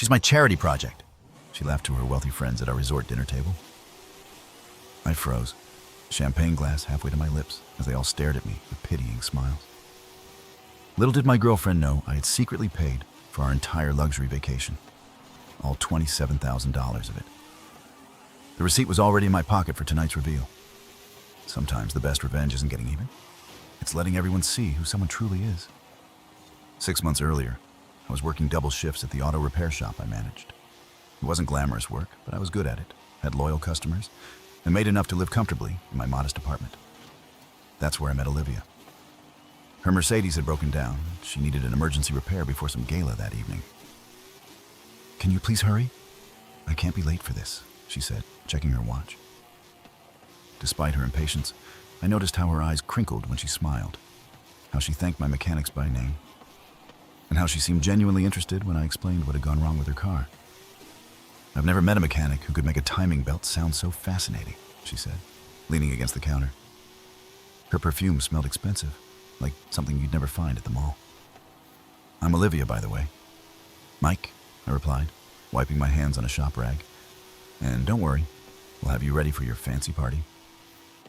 She's my charity project. She laughed to her wealthy friends at our resort dinner table. I froze, champagne glass halfway to my lips, as they all stared at me with pitying smiles. Little did my girlfriend know I had secretly paid for our entire luxury vacation, all $27,000 of it. The receipt was already in my pocket for tonight's reveal. Sometimes the best revenge isn't getting even. It's letting everyone see who someone truly is. 6 months earlier, I was working double shifts at the auto repair shop I managed. It wasn't glamorous work, but I was good at it, had loyal customers, and made enough to live comfortably in my modest apartment. That's where I met Olivia. Her Mercedes had broken down. She needed an emergency repair before some gala that evening. "Can you please hurry? I can't be late for this," she said, checking her watch. Despite her impatience, I noticed how her eyes crinkled when she smiled, how she thanked my mechanics by name, and how she seemed genuinely interested when I explained what had gone wrong with her car. "I've never met a mechanic who could make a timing belt sound so fascinating," she said, leaning against the counter. Her perfume smelled expensive, like something you'd never find at the mall. "I'm Olivia, by the way." "Mike," I replied, wiping my hands on a shop rag. "And don't worry, we'll have you ready for your fancy party."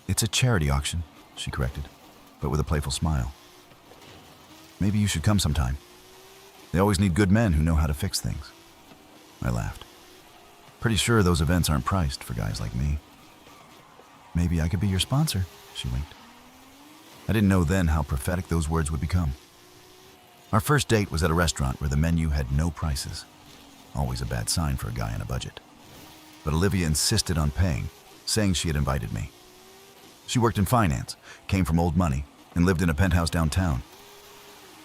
"It's a charity auction," she corrected, but with a playful smile. "Maybe you should come sometime. They always need good men who know how to fix things." I laughed. "Pretty sure those events aren't priced for guys like me." "Maybe I could be your sponsor," she winked. I didn't know then how prophetic those words would become. Our first date was at a restaurant where the menu had no prices. Always a bad sign for a guy on a budget. But Olivia insisted on paying, saying she had invited me. She worked in finance, came from old money, and lived in a penthouse downtown.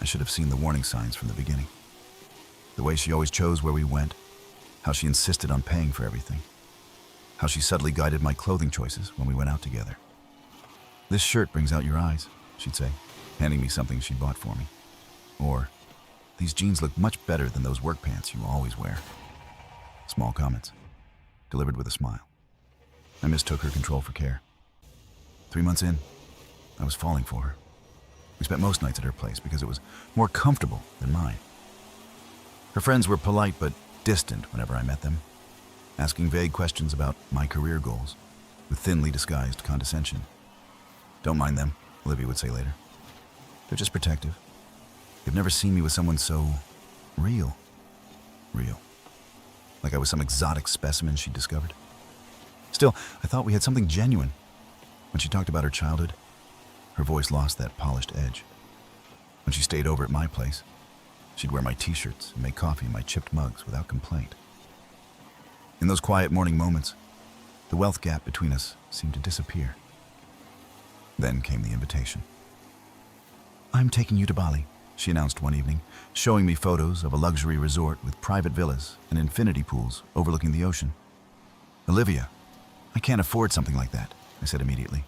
I should have seen the warning signs from the beginning. The way she always chose where we went, how she insisted on paying for everything, how she subtly guided my clothing choices when we went out together. "This shirt brings out your eyes," she'd say, handing me something she'd bought for me. Or, "These jeans look much better than those work pants you always wear." Small comments, delivered with a smile. I mistook her control for care. 3 months in, I was falling for her. We spent most nights at her place because it was more comfortable than mine. Her friends were polite but distant whenever I met them, asking vague questions about my career goals with thinly disguised condescension. "Don't mind them," Olivia would say later. "They're just protective. They've never seen me with someone so real. Real. Like I was some exotic specimen she'd discovered. Still, I thought we had something genuine. When she talked about her childhood, her voice lost that polished edge. When she stayed over at my place, she'd wear my t-shirts and make coffee in my chipped mugs without complaint. In those quiet morning moments, the wealth gap between us seemed to disappear. Then came the invitation. "I'm taking you to Bali," she announced one evening, showing me photos of a luxury resort with private villas and infinity pools overlooking the ocean. "Olivia, I can't afford something like that," I said immediately.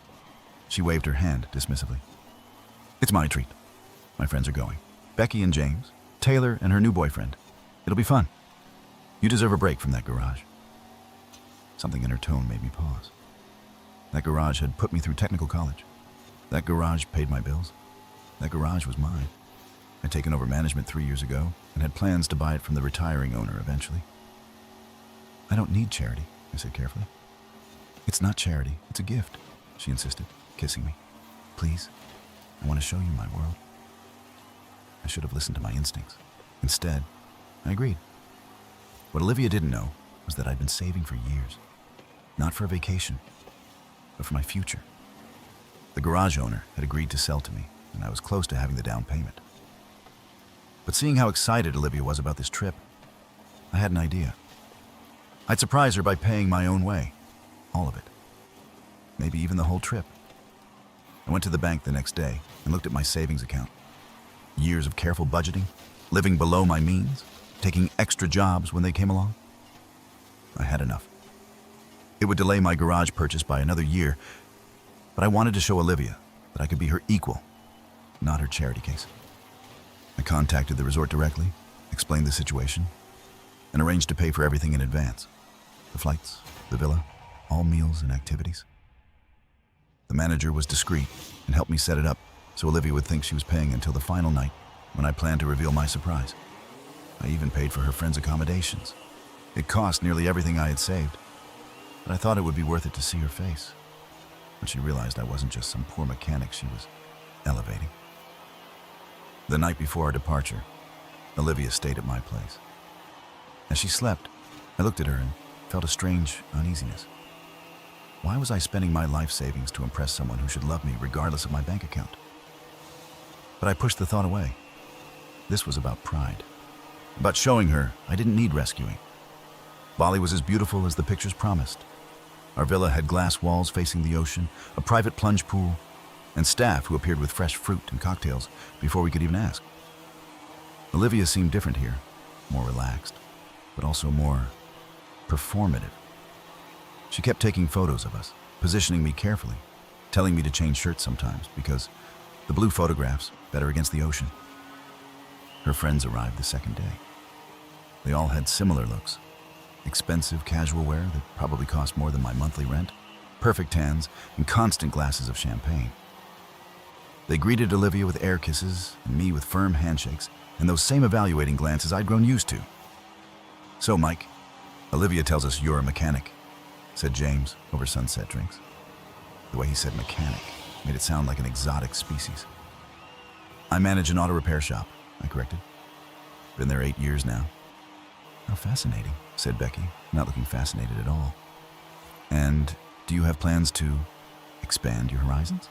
She waved her hand dismissively. "It's my treat. My friends are going. Becky and James, Taylor and her new boyfriend. It'll be fun. You deserve a break from that garage." Something in her tone made me pause. That garage had put me through technical college. That garage paid my bills. That garage was mine. I'd taken over management 3 years ago and had plans to buy it from the retiring owner eventually. "I don't need charity," I said carefully. "It's not charity, it's a gift," she insisted, kissing me. "Please, I want to show you my world." I should have listened to my instincts. Instead, I agreed. What Olivia didn't know was that I'd been saving for years. Not for a vacation, but for my future. The garage owner had agreed to sell to me, and I was close to having the down payment. But seeing how excited Olivia was about this trip, I had an idea. I'd surprise her by paying my own way, all of it. Maybe even the whole trip. I went to the bank the next day and looked at my savings account. Years of careful budgeting, living below my means, taking extra jobs when they came along. I had enough. It would delay my garage purchase by another year, but I wanted to show Olivia that I could be her equal, not her charity case. I contacted the resort directly, explained the situation, and arranged to pay for everything in advance. The flights, the villa, all meals and activities. The manager was discreet and helped me set it up so Olivia would think she was paying until the final night when I planned to reveal my surprise. I even paid for her friend's accommodations. It cost nearly everything I had saved, but I thought it would be worth it to see her face. When she realized I wasn't just some poor mechanic she was elevating. The night before our departure, Olivia stayed at my place. As she slept, I looked at her and felt a strange uneasiness. Why was I spending my life savings to impress someone who should love me regardless of my bank account? But I pushed the thought away. This was about pride. About showing her I didn't need rescuing. Bali was as beautiful as the pictures promised. Our villa had glass walls facing the ocean, a private plunge pool, and staff who appeared with fresh fruit and cocktails before we could even ask. Olivia seemed different here, more relaxed, but also more performative. She kept taking photos of us, positioning me carefully, telling me to change shirts sometimes because the blue photographs better against the ocean. Her friends arrived the second day. They all had similar looks. Expensive casual wear that probably cost more than my monthly rent, perfect tans, and constant glasses of champagne. They greeted Olivia with air kisses and me with firm handshakes and those same evaluating glances I'd grown used to. "So, Mike, Olivia tells us you're a mechanic," said James over sunset drinks. The way he said mechanic made it sound like an exotic species. "I manage an auto repair shop," I corrected. "Been there 8 years now." "How fascinating," said Becky, not looking fascinated at all. "And do you have plans to expand your horizons?"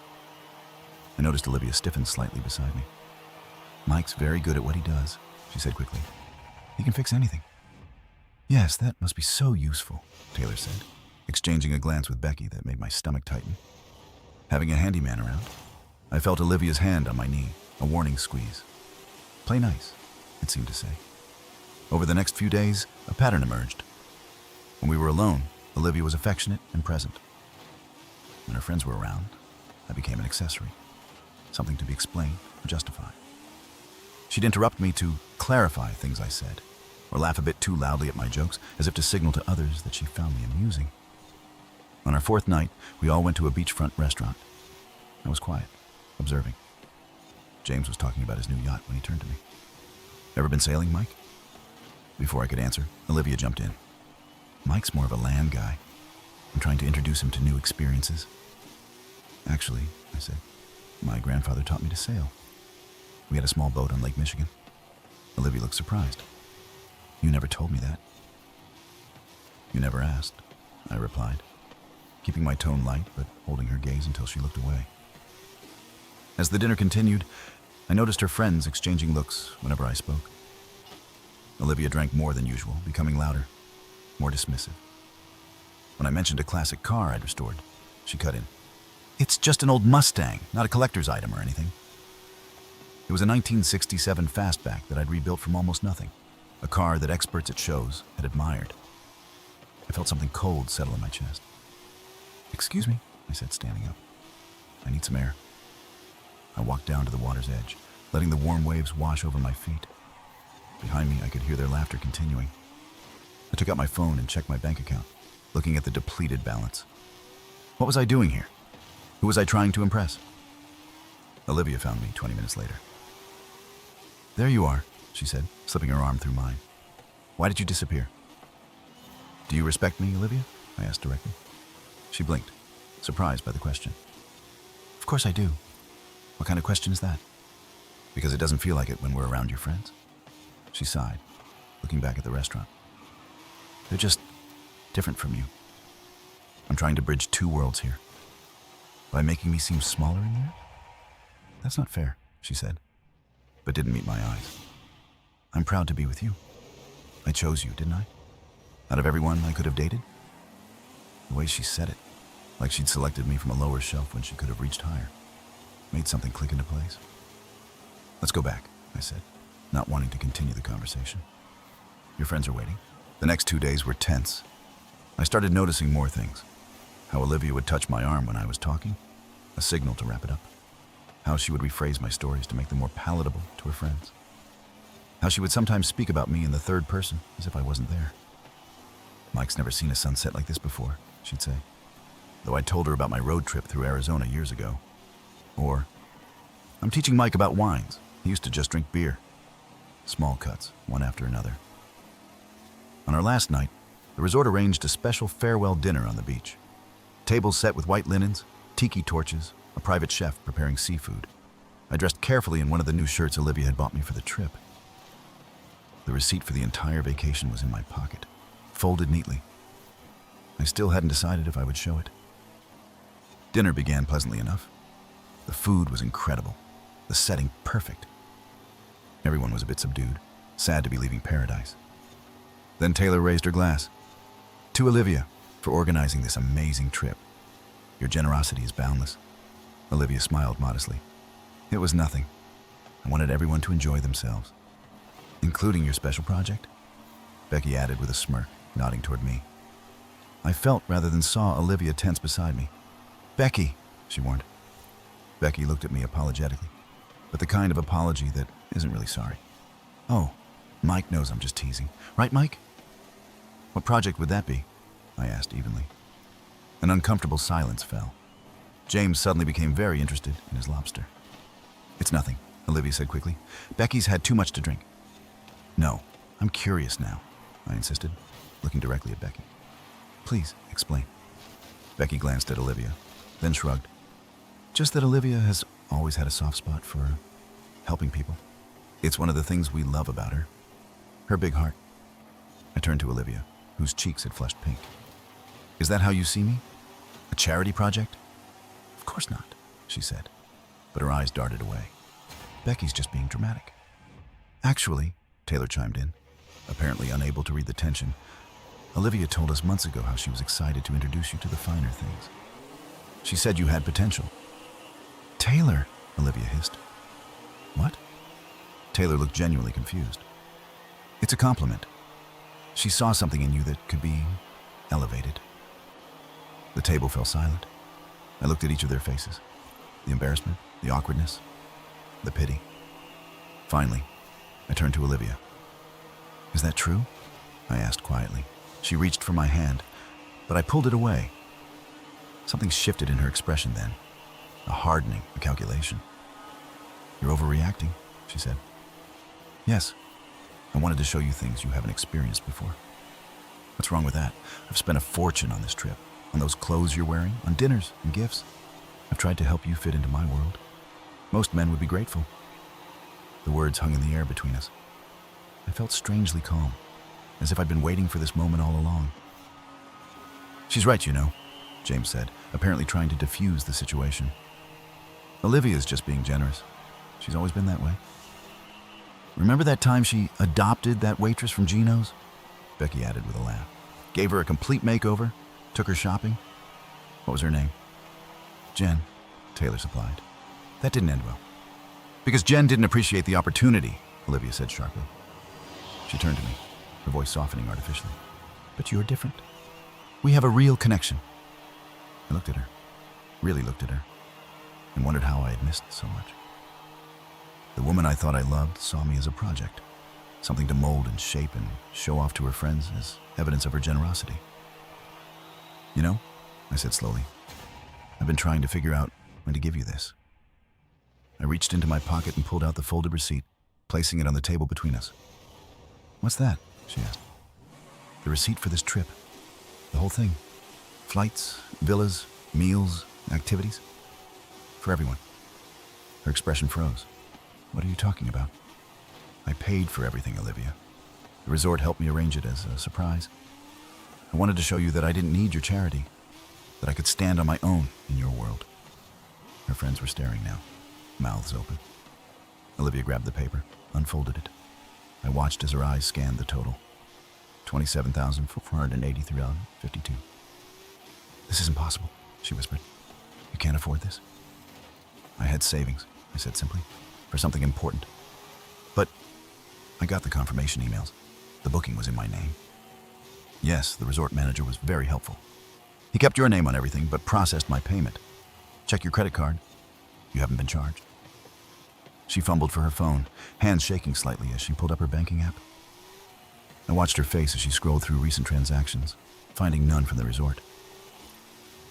I noticed Olivia stiffened slightly beside me. "Mike's very good at what he does," she said quickly. "He can fix anything." "Yes, that must be so useful," Taylor said, exchanging a glance with Becky that made my stomach tighten. Having a handyman around, I felt Olivia's hand on my knee, a warning squeeze. "Play nice," it seemed to say. Over the next few days, a pattern emerged. When we were alone, Olivia was affectionate and present. When her friends were around, I became an accessory, something to be explained or justified. She'd interrupt me to clarify things I said, or laugh a bit too loudly at my jokes, as if to signal to others that she found me amusing. On our fourth night, we all went to a beachfront restaurant. I was quiet, observing. James was talking about his new yacht when he turned to me. "Ever been sailing, Mike?" Before I could answer, Olivia jumped in. "Mike's more of a land guy. I'm trying to introduce him to new experiences." "Actually," I said, "my grandfather taught me to sail. We had a small boat on Lake Michigan." Olivia looked surprised. "You never told me that." "You never asked," I replied, keeping my tone light but holding her gaze until she looked away. As the dinner continued, I noticed her friends exchanging looks whenever I spoke. Olivia drank more than usual, becoming louder, more dismissive. When I mentioned a classic car I'd restored, she cut in. "It's just an old Mustang, not a collector's item or anything." It was a 1967 Fastback that I'd rebuilt from almost nothing, a car that experts at shows had admired. I felt something cold settle in my chest. "Excuse me," I said, standing up. "I need some air." I walked down to the water's edge, letting the warm waves wash over my feet. Behind me, I could hear their laughter continuing. I took out my phone and checked my bank account, looking at the depleted balance. What was I doing here? Who was I trying to impress? Olivia found me 20 minutes later. "There you are," she said, slipping her arm through mine. "Why did you disappear?" "Do you respect me, Olivia?" I asked directly. She blinked, surprised by the question. "Of course I do. What kind of question is that?" "Because it doesn't feel like it when we're around your friends." She sighed, looking back at the restaurant. "They're just different from you. I'm trying to bridge two worlds here. By making me seem smaller in yours? That's not fair," she said, but didn't meet my eyes. "I'm proud to be with you. I chose you, didn't I? Out of everyone I could have dated?" The way she said it, like she'd selected me from a lower shelf when she could have reached higher, made something click into place. "Let's go back," I said, not wanting to continue the conversation. "Your friends are waiting." The next 2 days were tense. I started noticing more things. How Olivia would touch my arm when I was talking, a signal to wrap it up. How she would rephrase my stories to make them more palatable to her friends. How she would sometimes speak about me in the third person, as if I wasn't there. "Mike's never seen a sunset like this before," she'd say, though I told her about my road trip through Arizona years ago. Or, "I'm teaching Mike about wines. He used to just drink beer." small cuts, one after another. On our last night, the resort arranged a special farewell dinner on the beach. Tables set with white linens, tiki torches, a private chef preparing seafood. I dressed carefully in one of the new shirts Olivia had bought me for the trip. The receipt for the entire vacation was in my pocket, folded neatly. I still hadn't decided if I would show it. Dinner began pleasantly enough. The food was incredible, the setting perfect. Everyone was a bit subdued, sad to be leaving paradise. Then Taylor raised her glass. To Olivia, for organizing this amazing trip. Your generosity is boundless. Olivia smiled modestly. It was nothing. I wanted everyone to enjoy themselves. Including your special project? Becky added with a smirk, nodding toward me. I felt rather than saw Olivia tense beside me. Becky, she warned. Becky looked at me apologetically, but the kind of apology that isn't really sorry. Oh, Mike knows I'm just teasing. Right, Mike? What project would that be? I asked evenly. An uncomfortable silence fell. James suddenly became very interested in his lobster. It's nothing, Olivia said quickly. Becky's had too much to drink. No, I'm curious now, I insisted, looking directly at Becky. Please, explain. Becky glanced at Olivia, then shrugged. Just that Olivia has always had a soft spot for helping people. It's one of the things we love about her. Her big heart. I turned to Olivia, whose cheeks had flushed pink. Is that how you see me? A charity project? Of course not, she said, but her eyes darted away. Becky's just being dramatic. Actually, Taylor chimed in, apparently unable to read the tension. Olivia told us months ago how she was excited to introduce you to the finer things. She said you had potential. Taylor, Olivia hissed. What? Taylor looked genuinely confused. It's a compliment. She saw something in you that could be elevated. The table fell silent. I looked at each of their faces. The embarrassment, the awkwardness, the pity. Finally, I turned to Olivia. Is that true? I asked quietly. She reached for my hand, but I pulled it away. Something shifted in her expression then. A hardening, a calculation. You're overreacting, she said. Yes. I wanted to show you things you haven't experienced before. What's wrong with that? I've spent a fortune on this trip, on those clothes you're wearing, on dinners and gifts. I've tried to help you fit into my world. Most men would be grateful. The words hung in the air between us. I felt strangely calm, as if I'd been waiting for this moment all along. She's right, you know, James said, apparently trying to diffuse the situation. Olivia's just being generous. She's always been that way. Remember that time she adopted that waitress from Gino's? Becky added with a laugh. Gave her a complete makeover, took her shopping. What was her name? Jen, Taylor supplied. That didn't end well. Because Jen didn't appreciate the opportunity, Olivia said sharply. She turned to me, her voice softening artificially. But you're different. We have a real connection. I looked at her, really looked at her, and wondered how I had missed so much. The woman I thought I loved saw me as a project, something to mold and shape and show off to her friends as evidence of her generosity. You know, I said slowly, I've been trying to figure out when to give you this. I reached into my pocket and pulled out the folded receipt, placing it on the table between us. What's that? She asked. The receipt for this trip. The whole thing. Flights, villas, meals, activities. For everyone. Her expression froze. What are you talking about? I paid for everything, Olivia. The resort helped me arrange it as a surprise. I wanted to show you that I didn't need your charity, that I could stand on my own in your world. Her friends were staring now, mouths open. Olivia grabbed the paper, unfolded it. I watched as her eyes scanned the total. $27,483.52. This is impossible, she whispered. You can't afford this. I had savings, I said simply, for something important. But I got the confirmation emails. The booking was in my name. Yes, the resort manager was very helpful. He kept your name on everything, but processed my payment. Check your credit card. You haven't been charged. She fumbled for her phone, hands shaking slightly as she pulled up her banking app. I watched her face as she scrolled through recent transactions, finding none from the resort.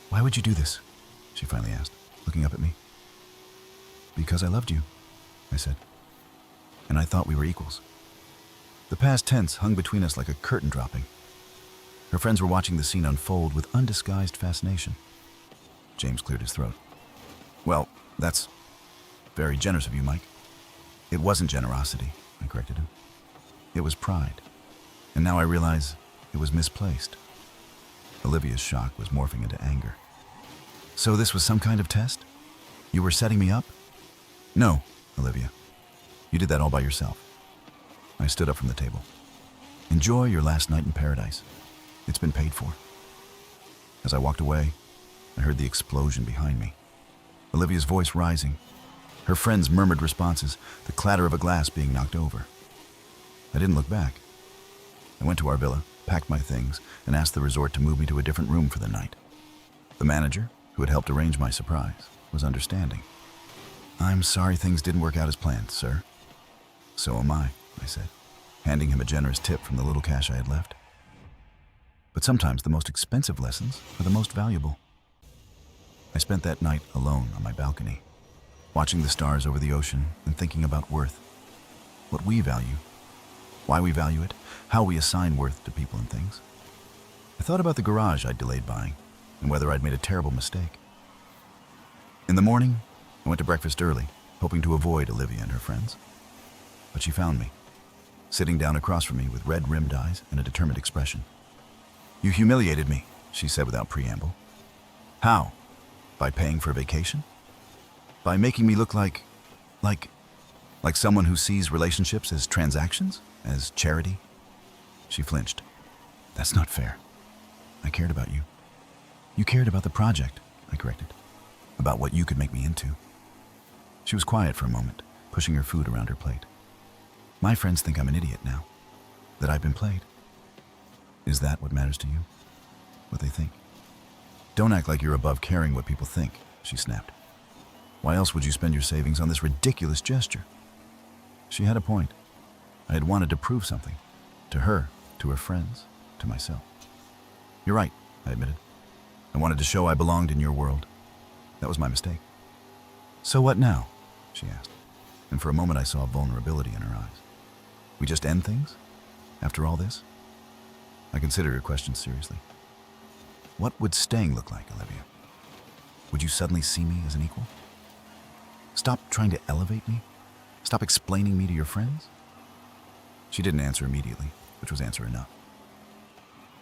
Why would you do this? She finally asked, looking up at me. Because I loved you, I said. And I thought we were equals. The past tense hung between us like a curtain dropping. Her friends were watching the scene unfold with undisguised fascination. James cleared his throat. Well, that's very generous of you, Mike. It wasn't generosity, I corrected him. It was pride. And now I realize it was misplaced. Olivia's shock was morphing into anger. So this was some kind of test? You were setting me up? No, Olivia. You did that all by yourself. I stood up from the table. Enjoy your last night in paradise. It's been paid for. As I walked away, I heard the explosion behind me. Olivia's voice rising. Her friends murmured responses, the clatter of a glass being knocked over. I didn't look back. I went to our villa, packed my things, and asked the resort to move me to a different room for the night. The manager, who had helped arrange my surprise, was understanding. I'm sorry things didn't work out as planned, sir. So am I said, handing him a generous tip from the little cash I had left. But sometimes the most expensive lessons are the most valuable. I spent that night alone on my balcony, watching the stars over the ocean and thinking about worth. What we value, why we value it, how we assign worth to people and things. I thought about the garage I'd delayed buying and whether I'd made a terrible mistake. In the morning, I went to breakfast early, hoping to avoid Olivia and her friends. But she found me, sitting down across from me with red-rimmed eyes and a determined expression. You humiliated me, she said without preamble. How? By paying for a vacation? By making me look like someone who sees relationships as transactions, as charity? She flinched. That's not fair. I cared about you. You cared about the project, I corrected. About what you could make me into. She was quiet for a moment, pushing her food around her plate. My friends think I'm an idiot now, that I've been played. Is that what matters to you? What they think? Don't act like you're above caring what people think, she snapped. Why else would you spend your savings on this ridiculous gesture? She had a point. I had wanted to prove something. To her, to her friends, to myself. You're right, I admitted. I wanted to show I belonged in your world. That was my mistake. So what now? She asked. And for a moment I saw vulnerability in her eyes. We just end things? After all this? I considered her question seriously. What would staying look like, Olivia? Would you suddenly see me as an equal? Stop trying to elevate me? Stop explaining me to your friends? She didn't answer immediately, which was answer enough.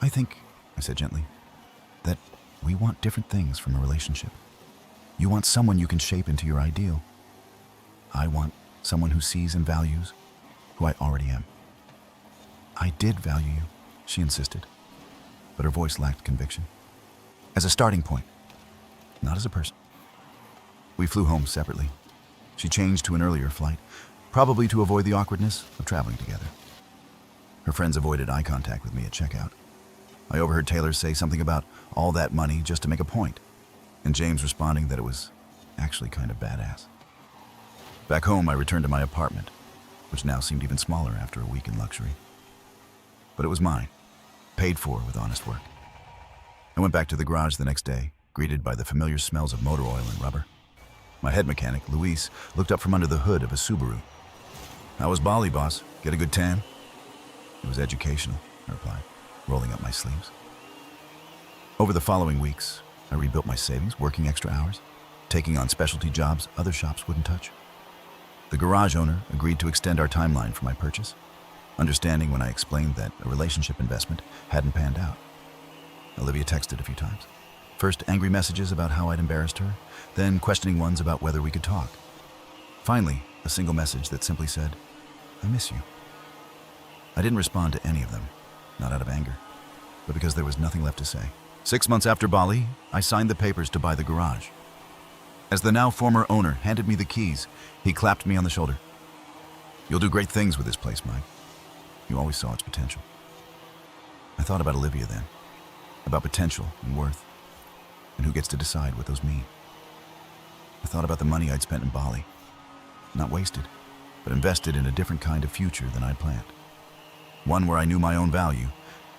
I think, I said gently, that we want different things from a relationship. You want someone you can shape into your ideal. I want someone who sees and values who I already am. I did value you, she insisted, but her voice lacked conviction. As a starting point, not as a person. We flew home separately. She changed to an earlier flight, probably to avoid the awkwardness of traveling together. Her friends avoided eye contact with me at checkout. I overheard Taylor say something about all that money just to make a point, and James responding that it was actually kind of badass. Back home, I returned to my apartment, which now seemed even smaller after a week in luxury. But it was mine, paid for with honest work. I went back to the garage the next day, greeted by the familiar smells of motor oil and rubber. My head mechanic, Luis, looked up from under the hood of a Subaru. How was Bali, boss? Get a good tan? It was educational, I replied, rolling up my sleeves. Over the following weeks, I rebuilt my savings, working extra hours, taking on specialty jobs other shops wouldn't touch. The garage owner agreed to extend our timeline for my purchase, understanding when I explained that a relationship investment hadn't panned out. Olivia texted a few times. First angry messages about how I'd embarrassed her, then questioning ones about whether we could talk. Finally, a single message that simply said, I miss you. I didn't respond to any of them, not out of anger, but because there was nothing left to say. 6 months after Bali, I signed the papers to buy the garage. As the now former owner handed me the keys, he clapped me on the shoulder. You'll do great things with this place, Mike. You always saw its potential. I thought about Olivia then, about potential and worth, and who gets to decide what those mean. I thought about the money I'd spent in Bali, not wasted, but invested in a different kind of future than I'd planned. One where I knew my own value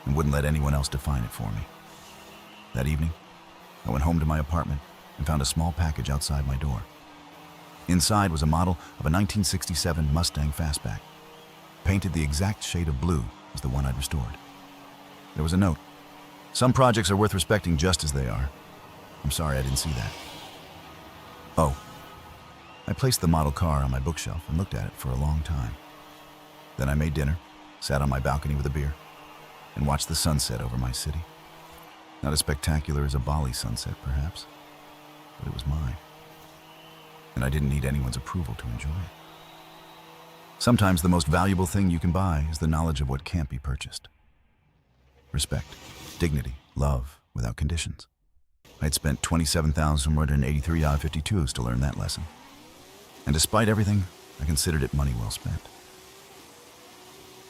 and wouldn't let anyone else define it for me. That evening, I went home to my apartment and found a small package outside my door. Inside was a model of a 1967 Mustang Fastback. painted the exact shade of blue as the one I'd restored. There was a note. Some projects are worth respecting just as they are. I'm sorry I didn't see that. Oh. I placed the model car on my bookshelf and looked at it for a long time. Then I made dinner, sat on my balcony with a beer, and watched the sunset over my city. Not as spectacular as a Bali sunset, perhaps, but it was mine. And I didn't need anyone's approval to enjoy it. Sometimes the most valuable thing you can buy is the knowledge of what can't be purchased. Respect, dignity, love, without conditions. I'd spent 27,183 odd 52s to learn that lesson. And despite everything, I considered it money well spent.